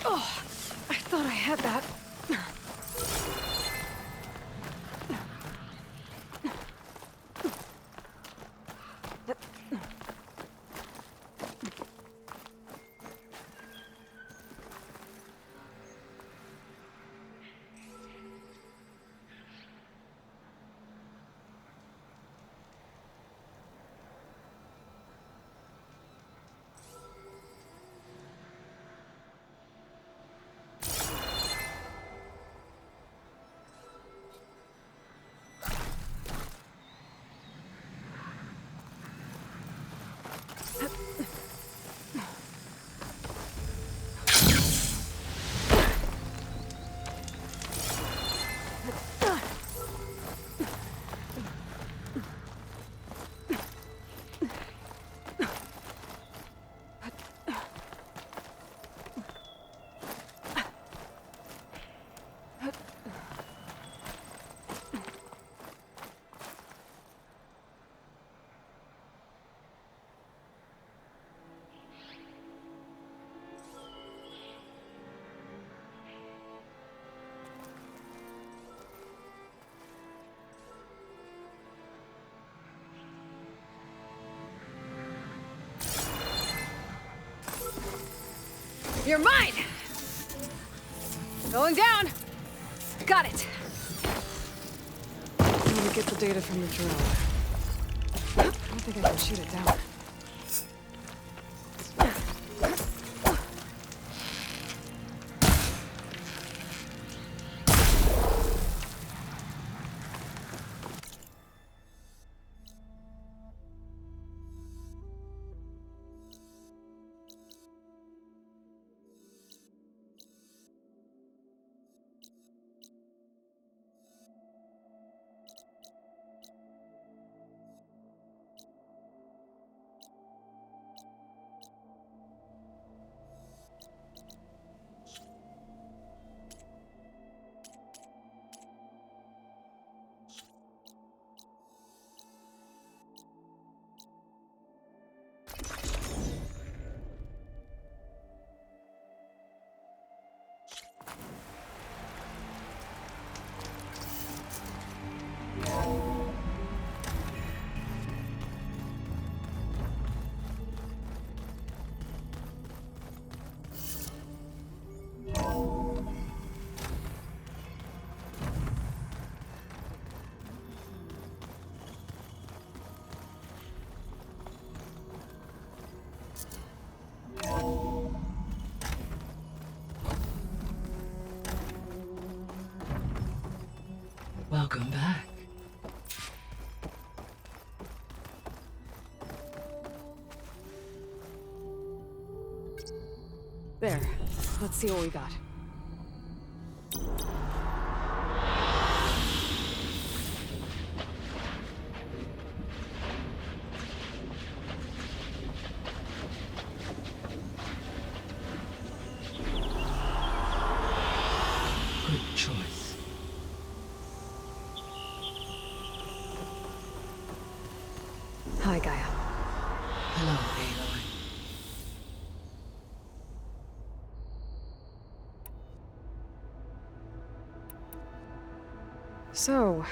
Oh, I thought I had that. You're mine! Going down! Got it! I'm gonna get the data from the drill. I don't think I can shoot it down. Welcome back. There. Let's see what we got. Good choice. Hi, Gaia. Hello, Aloy. So,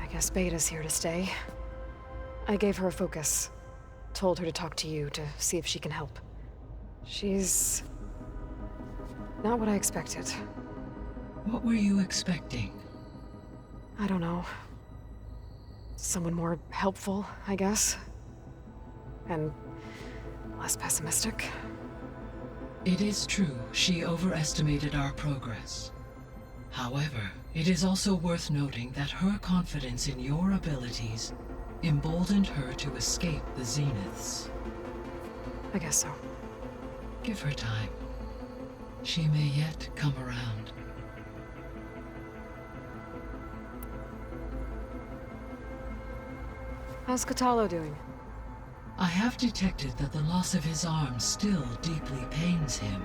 I guess Beta's here to stay. I gave her a focus. Told her to talk to you to see if she can help. She's... not what I expected. What were you expecting? I don't know. Someone more helpful, I guess. And less pessimistic. It is true, she overestimated our progress. However, it is also worth noting that her confidence in your abilities emboldened her to escape the Zeniths. I guess so. Give her time. She may yet come around. How's Kotallo doing? I have detected that the loss of his arm still deeply pains him.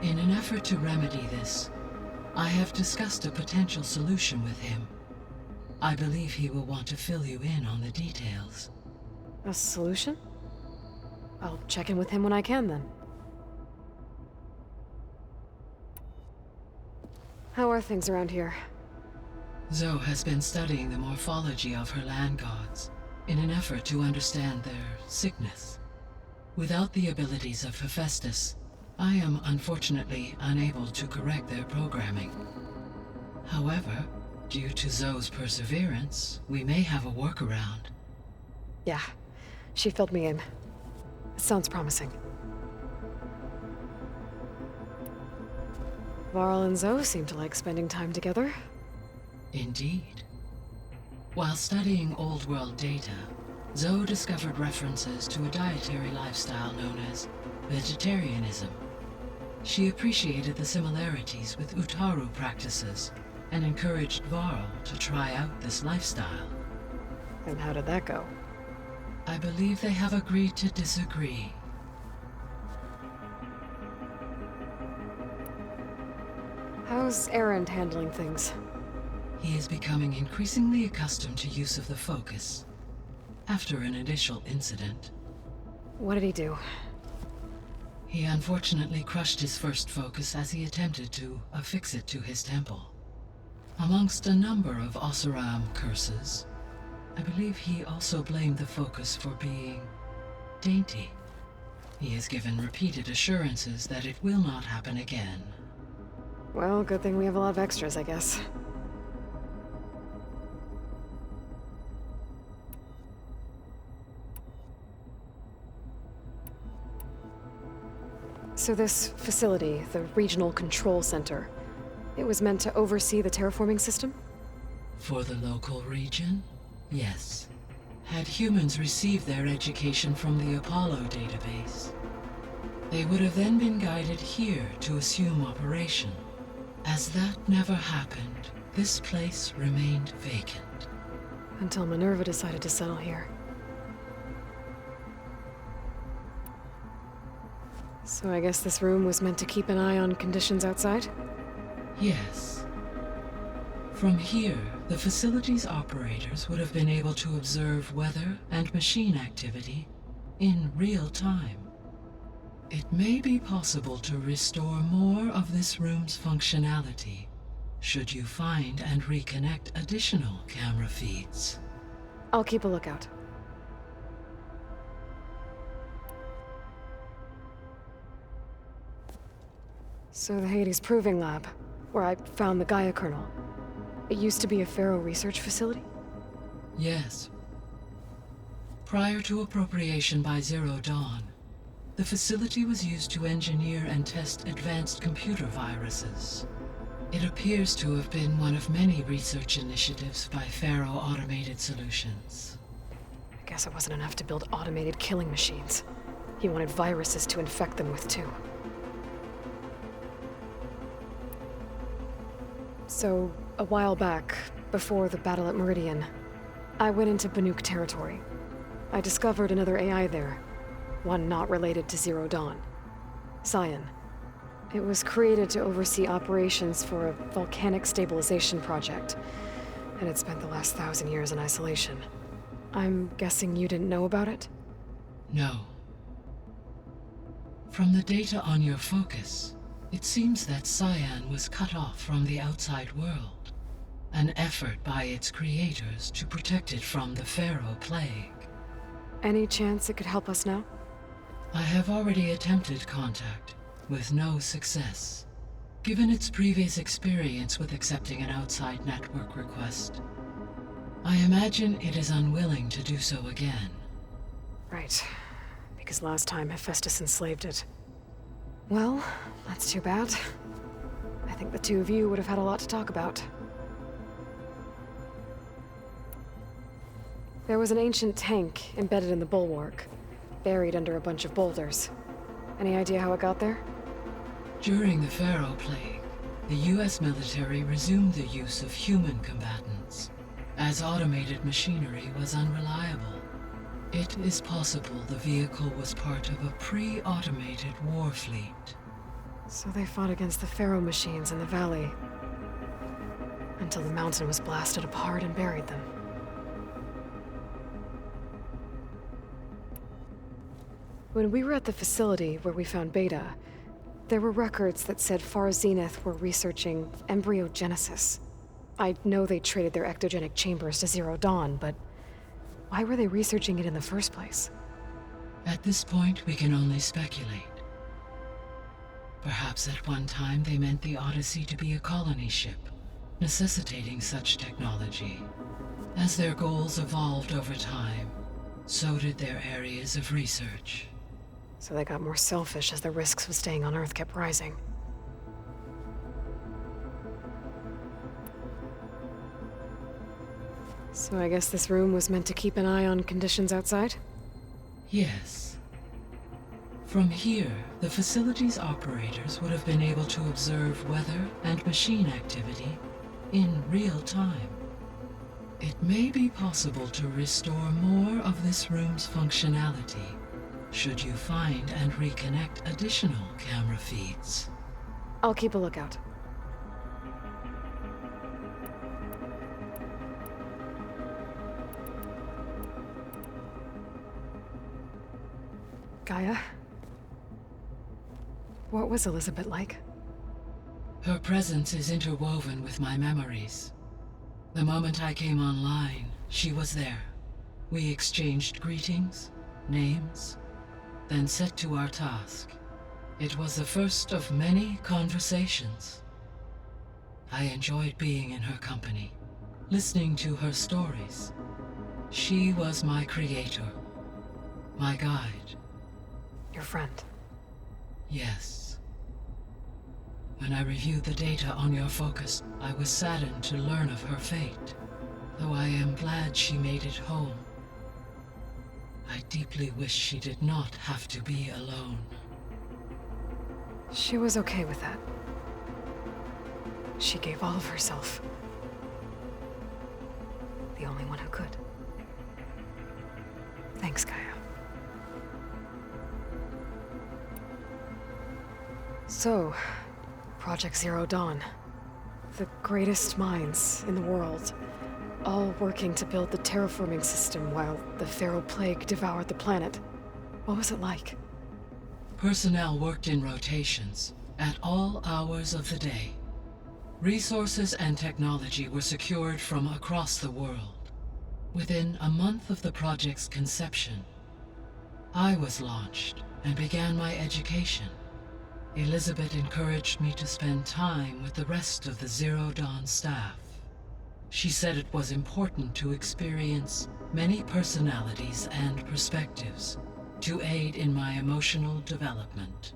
In an effort to remedy this, I have discussed a potential solution with him. I believe he will want to fill you in on the details. A solution? I'll check in with him when I can, then. How are things around here? Zoe has been studying the morphology of her land gods in an effort to understand their sickness. Without the abilities of Hephaestus, I am unfortunately unable to correct their programming. However, due to Zoe's perseverance, we may have a workaround. Yeah, she filled me in. It sounds promising. Varl and Zoe seem to like spending time together. Indeed. While studying Old World data, Zoe discovered references to a dietary lifestyle known as vegetarianism. She appreciated the similarities with Utaru practices and encouraged Varl to try out this lifestyle. And how did that go? I believe they have agreed to disagree. How's Erend handling things? He is becoming increasingly accustomed to use of the focus, after an initial incident. What did he do? He unfortunately crushed his first focus as he attempted to affix it to his temple. Amongst a number of Oseram curses, I believe he also blamed the focus for being dainty. He has given repeated assurances that it will not happen again. Well, good thing we have a lot of extras, I guess. So this facility, the Regional Control Center, it was meant to oversee the terraforming system? For the local region? Yes. Had humans received their education from the Apollo database, they would have then been guided here to assume operation. As that never happened, this place remained vacant. Until Minerva decided to settle here. So I guess this room was meant to keep an eye on conditions outside? Yes. From here, the facility's operators would have been able to observe weather and machine activity in real time. It may be possible to restore more of this room's functionality, should you find and reconnect additional camera feeds. I'll keep a lookout. So the Hades Proving Lab, where I found the Gaia kernel, it used to be a Pharaoh research facility? Yes. Prior to appropriation by Zero Dawn, the facility was used to engineer and test advanced computer viruses. It appears to have been one of many research initiatives by Pharaoh Automated Solutions. I guess it wasn't enough to build automated killing machines. He wanted viruses to infect them with too. So, a while back, before the battle at Meridian, I went into Banuk territory. I discovered another AI there, one not related to Zero Dawn. Scion. It was created to oversee operations for a volcanic stabilization project, and it spent the last 1,000 years in isolation. I'm guessing you didn't know about it? No. From the data on your focus, it seems that Cyan was cut off from the outside world, an effort by its creators to protect it from the Pharaoh Plague. Any chance it could help us now? I have already attempted contact, with no success. Given its previous experience with accepting an outside network request, I imagine it is unwilling to do so again. Right. Because last time Hephaestus enslaved it. Well, that's too bad. I think the two of you would have had a lot to talk about. There was an ancient tank embedded in the bulwark, buried under a bunch of boulders. Any idea how it got there? During the Pharaoh Plague, the US military resumed the use of human combatants, as automated machinery was unreliable. It is possible the vehicle was part of a pre-automated war fleet. So they fought against the Pharaoh machines in the valley, until the mountain was blasted apart and buried them. When we were at the facility where we found Beta, there were records that said Far Zenith were researching embryogenesis. I know they traded their ectogenic chambers to Zero Dawn, but why were they researching it in the first place? At this point, we can only speculate. Perhaps at one time they meant the Odyssey to be a colony ship, necessitating such technology. As their goals evolved over time, so did their areas of research. So they got more selfish as the risks of staying on Earth kept rising. So I guess this room was meant to keep an eye on conditions outside? Yes. From here, the facility's operators would have been able to observe weather and machine activity in real time. It may be possible to restore more of this room's functionality should you find and reconnect additional camera feeds. I'll keep a lookout. Gaia? What was Elizabeth like? Her presence is interwoven with my memories. The moment I came online, she was there. We exchanged greetings, names, then set to our task. It was the first of many conversations. I enjoyed being in her company, listening to her stories. She was my creator, my guide. Your friend. Yes. When I reviewed the data on your focus, I was saddened to learn of her fate, though I am glad she made it home. I deeply wish she did not have to be alone. She was okay with that. She gave all of herself. The only one who could. Thanks, Gaia. So, Project Zero Dawn. The greatest minds in the world, all working to build the terraforming system while the Pharaoh Plague devoured the planet. What was it like? Personnel worked in rotations, at all hours of the day. Resources and technology were secured from across the world. Within a month of the project's conception, I was launched and began my education. Elizabeth encouraged me to spend time with the rest of the Zero Dawn staff. She said it was important to experience many personalities and perspectives to aid in my emotional development.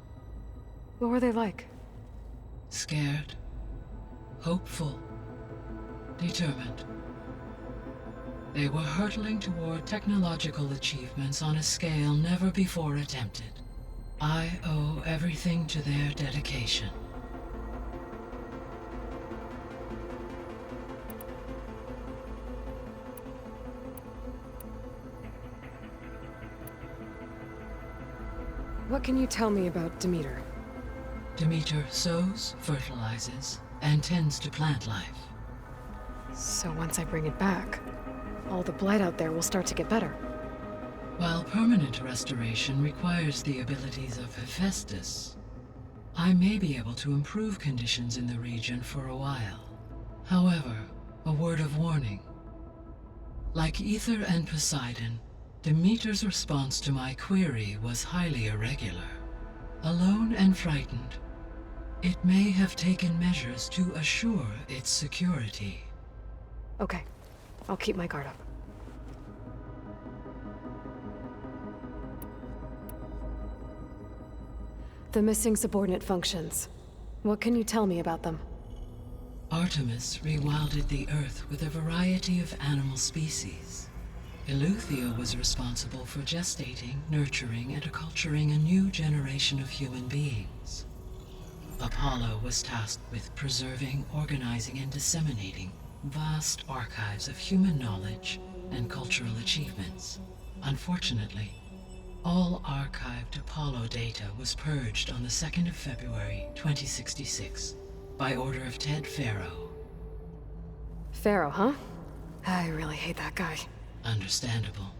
What were they like? Scared, hopeful, determined. They were hurtling toward technological achievements on a scale never before attempted. I owe everything to their dedication. What can you tell me about Demeter? Demeter sows, fertilizes, and tends to plant life. So once I bring it back, all the blight out there will start to get better. While permanent restoration requires the abilities of Hephaestus, I may be able to improve conditions in the region for a while. However, A word of warning. Like Aether and Poseidon, Demeter's response to my query was highly irregular. Alone and frightened, it may have taken measures to assure its security. Okay, I'll keep my guard up. The missing subordinate functions. What can you tell me about them? Artemis rewilded the Earth with a variety of animal species. Eleuthia was responsible for gestating, nurturing, and acculturating a new generation of human beings. Apollo was tasked with preserving, organizing, and disseminating vast archives of human knowledge and cultural achievements. Unfortunately, all archived Apollo data was purged on the 2nd of February, 2066, by order of Ted Faro. Pharaoh, huh? I really hate that guy. Understandable.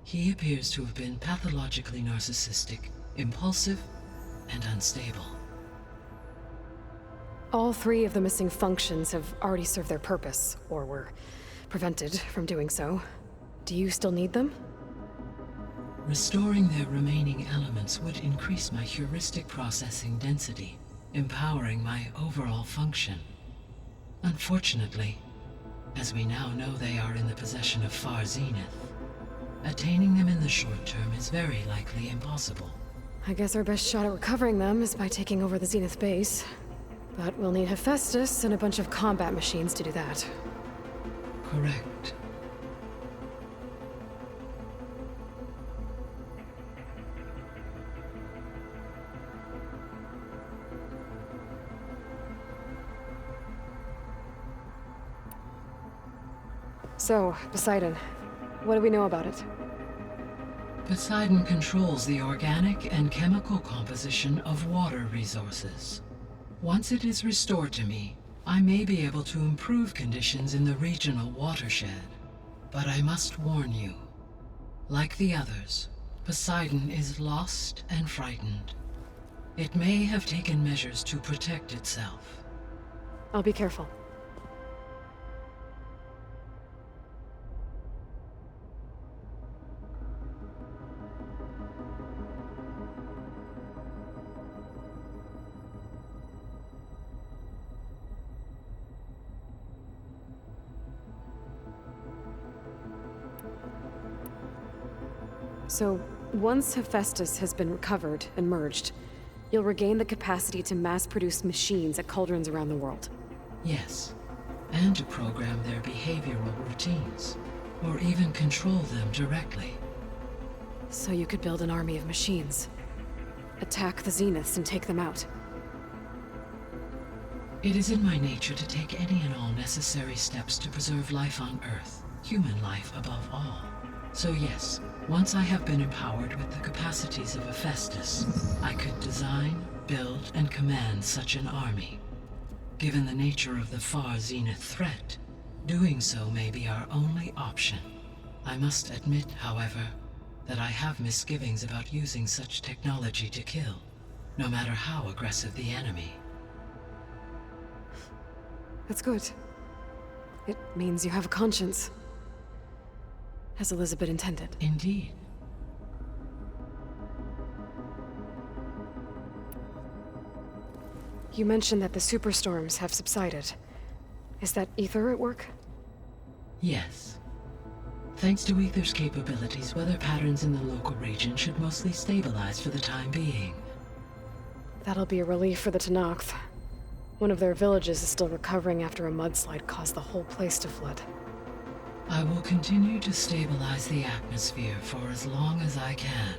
He appears to have been pathologically narcissistic, impulsive, and unstable. All 3 of the missing functions have already served their purpose, or were prevented from doing so. Do you still need them? Restoring their remaining elements would increase my heuristic processing density, empowering my overall function. Unfortunately, as we now know they are in the possession of Far Zenith, attaining them in the short term is very likely impossible. I guess our best shot at recovering them is by taking over the Zenith base. But we'll need Hephaestus and a bunch of combat machines to do that. Correct. So, Poseidon, what do we know about it? Poseidon controls the organic and chemical composition of water resources. Once it is restored to me, I may be able to improve conditions in the regional watershed. But I must warn you, like the others, Poseidon is lost and frightened. It may have taken measures to protect itself. I'll be careful. So, once Hephaestus has been recovered and merged, you'll regain the capacity to mass-produce machines at cauldrons around the world. Yes, and to program their behavioral routines, or even control them directly. So you could build an army of machines. Attack the Zeniths and take them out. It is in my nature to take any and all necessary steps to preserve life on Earth, human life above all. So yes, once I have been empowered with the capacities of Hephaestus, I could design, build, and command such an army. Given the nature of the Far Zenith threat, doing so may be our only option. I must admit, however, that I have misgivings about using such technology to kill, no matter how aggressive the enemy. That's good. It means you have a conscience. As Elizabeth intended. Indeed. You mentioned that the superstorms have subsided. Is that Aether at work? Yes. Thanks to Aether's capabilities, weather patterns in the local region should mostly stabilize for the time being. That'll be a relief for the Tenakth. One of their villages is still recovering after a mudslide caused the whole place to flood. I will continue to stabilize the atmosphere for as long as I can.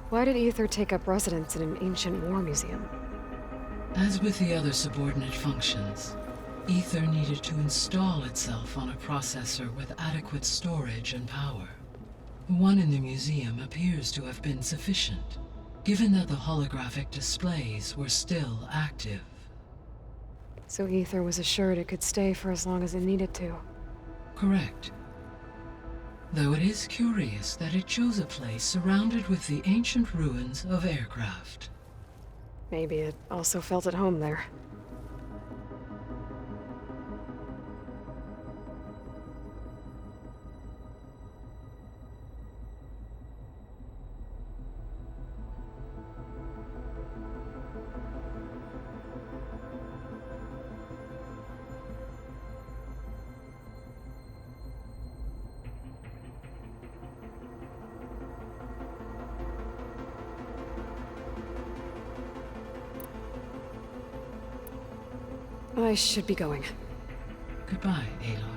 Why did Aether take up residence in an ancient war museum? As with the other subordinate functions, Aether needed to install itself on a processor with adequate storage and power. One in the museum appears to have been sufficient, given that the holographic displays were still active. So Aether was assured it could stay for as long as it needed to. Correct. Though it is curious that it chose a place surrounded with the ancient ruins of aircraft. Maybe it also felt at home there. I should be going. Goodbye, Aloy.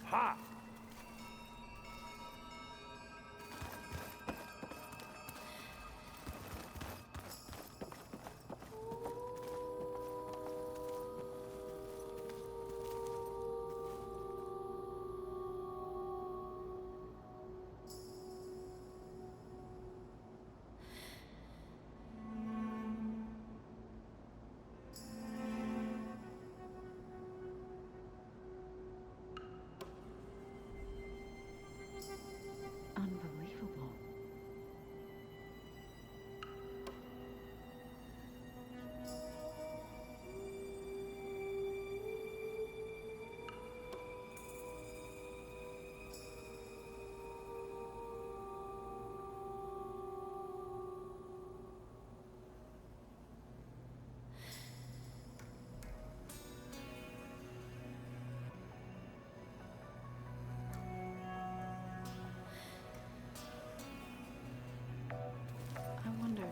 Ha! Unbelievable. I wonder.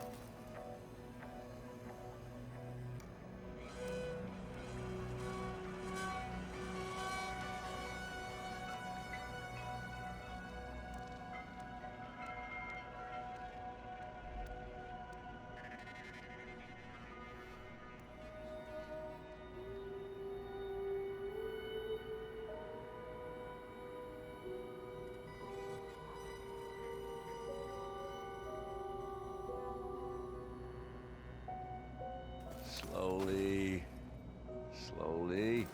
Slowly. Slowly.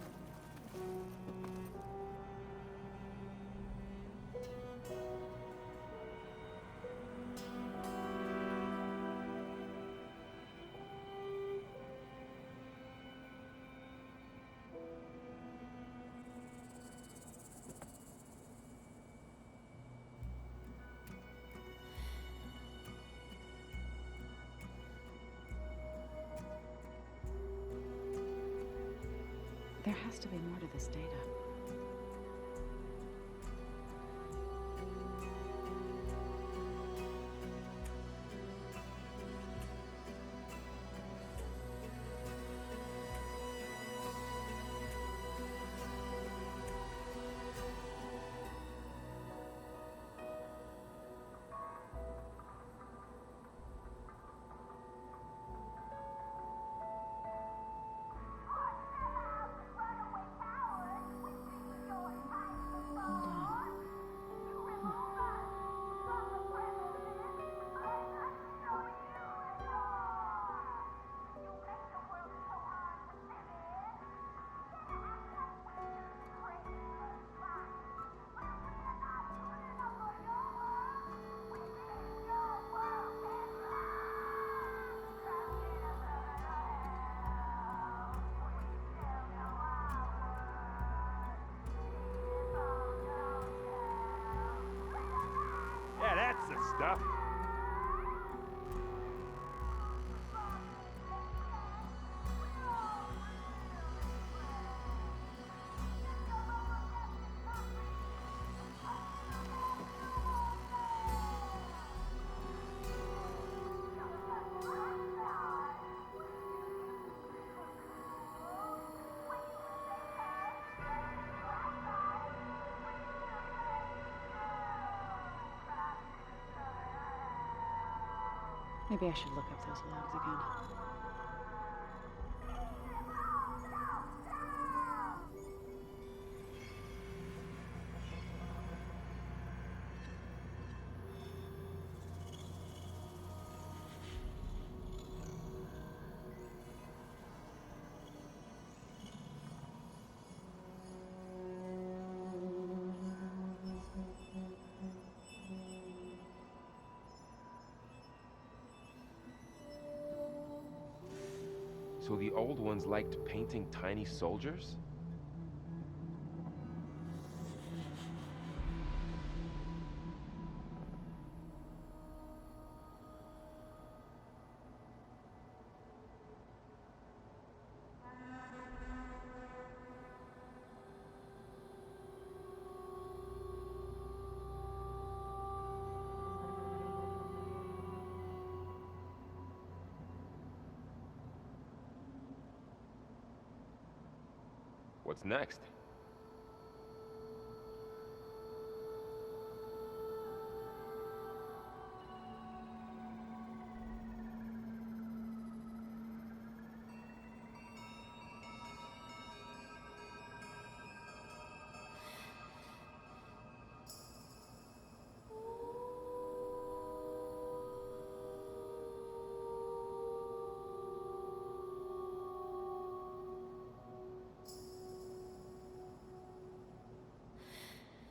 There has to be more to this data. Da. Maybe I should look up those logs again. So the old ones liked painting tiny soldiers? What's next?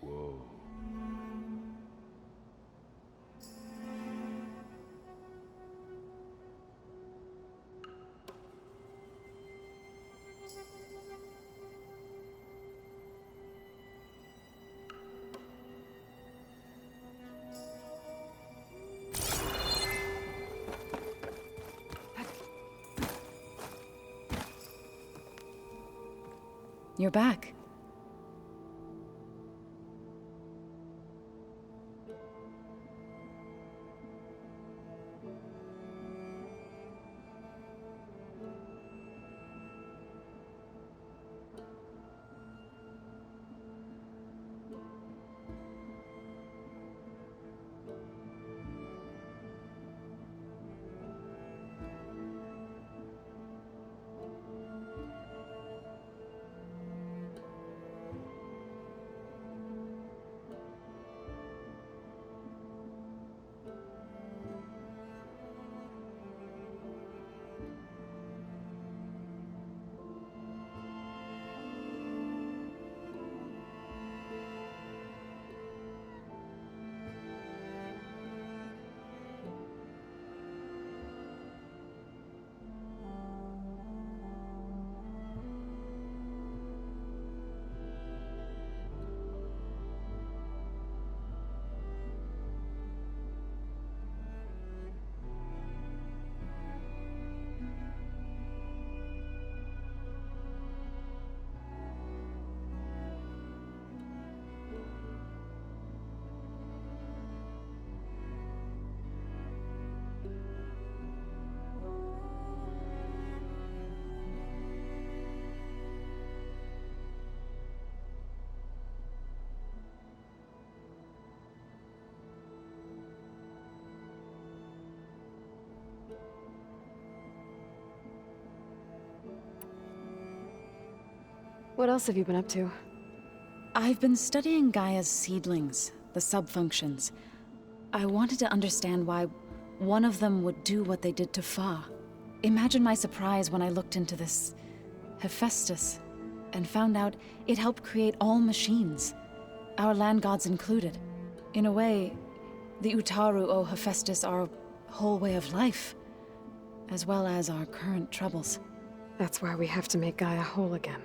Whoa. You're back. What else have you been up to? I've been studying Gaia's seedlings, the subfunctions. I wanted to understand why one of them would do what they did to Fa. Imagine my surprise when I looked into this Hephaestus and found out it helped create all machines, our land gods included. In a way, the Utaru owe Hephaestus our whole way of life, as well as our current troubles. That's why we have to make Gaia whole again.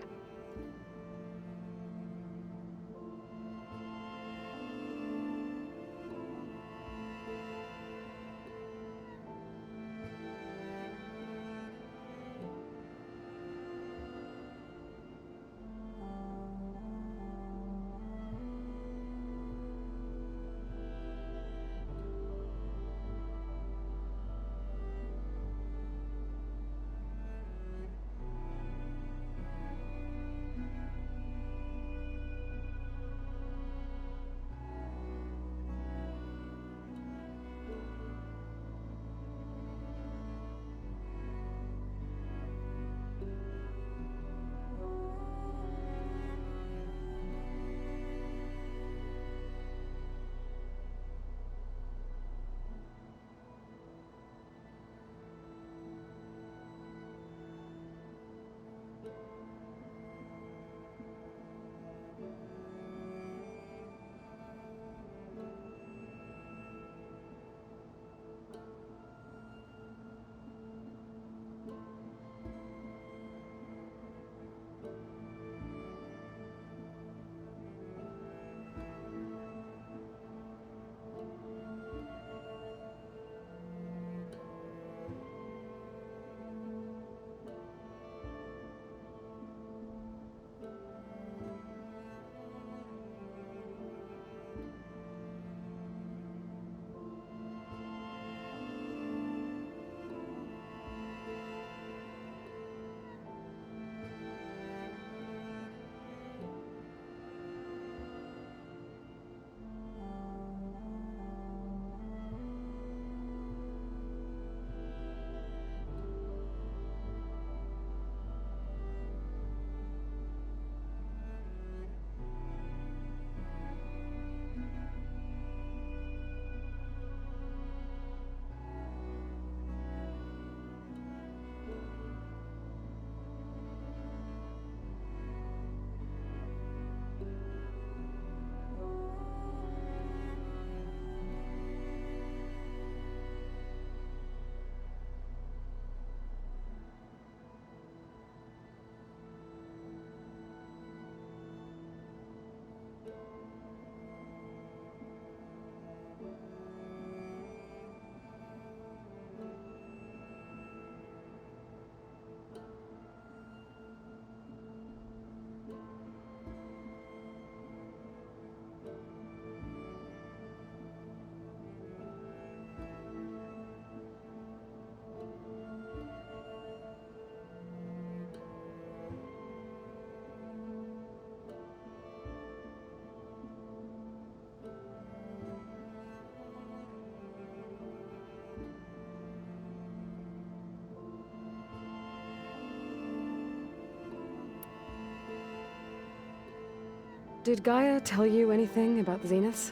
Did Gaia tell you anything about the Zeniths?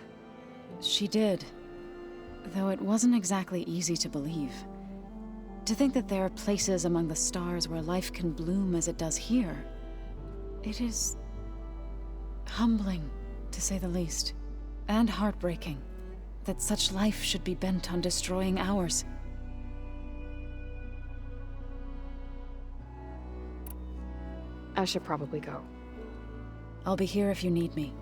She did. Though it wasn't exactly easy to believe. To think that there are places among the stars where life can bloom as it does here. It is humbling, to say the least. And heartbreaking that such life should be bent on destroying ours. I should probably go. I'll be here if you need me.